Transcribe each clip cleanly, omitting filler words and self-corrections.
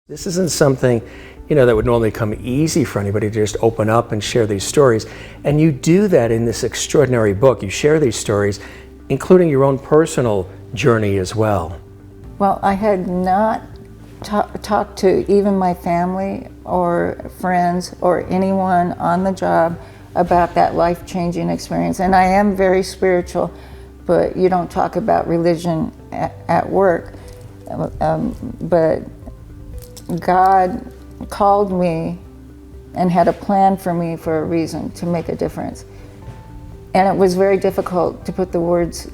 This isn't something, that would normally come easy for anybody to just open up and share these stories. And you do that in this extraordinary book. You share these stories, including your own personal journey as well. Well, I had not talked to even my family or friends or anyone on the job about that life-changing experience. And I am very spiritual, but you don't talk about religion at work. But God called me and had a plan for me for a reason, to make a difference. And it was very difficult to put the words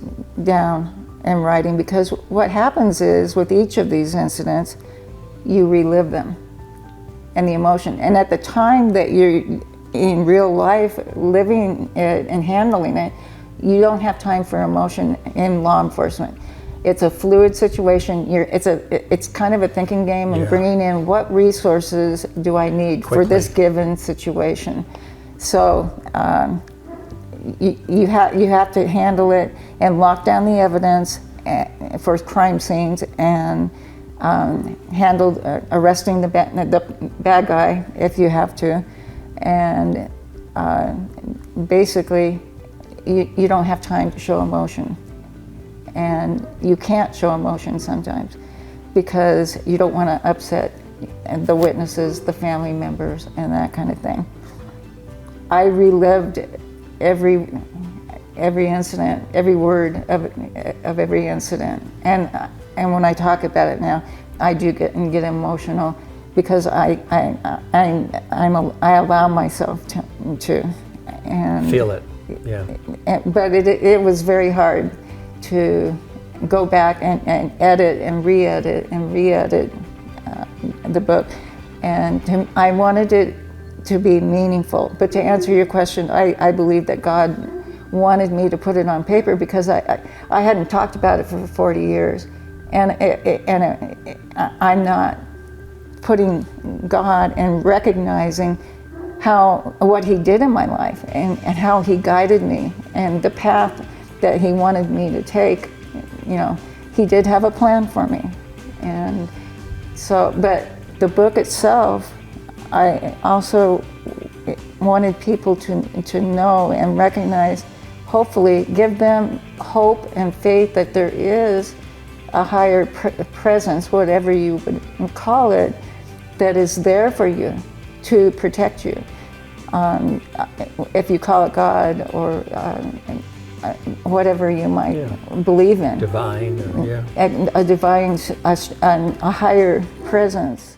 down in writing, because what happens is, with each of these incidents, you relive them and the emotion. And at the time that you're in real life living it and handling it, you don't have time for emotion in law enforcement. It's a fluid situation. It's kind of a thinking game, and bringing in what resources do I need for this given situation. So you have to handle it and lock down the evidence for crime scenes, and handle arresting the bad guy if you have to, and basically you don't have time to show emotion. And you can't show emotion sometimes because you don't want to upset the witnesses, the family members, and that kind of thing. I relived every incident, every word of every incident, and when I talk about it now, I do get emotional, because I allow myself to and feel it. Yeah. But it was very hard to go back and edit and re-edit the book, and I wanted it to be meaningful. But to answer your question, I believe that God wanted me to put it on paper, because I hadn't talked about it for 40 years, and I'm not putting God and recognizing what He did in my life, and how He guided me, and the path that He wanted me to take. He did have a plan for me. And so, but the book itself, I also wanted people to know and recognize, hopefully give them hope and faith that there is a higher presence, whatever you would call it, that is there for you to protect you. If you call it God, or whatever you might believe in. Divine, a divine, a higher presence.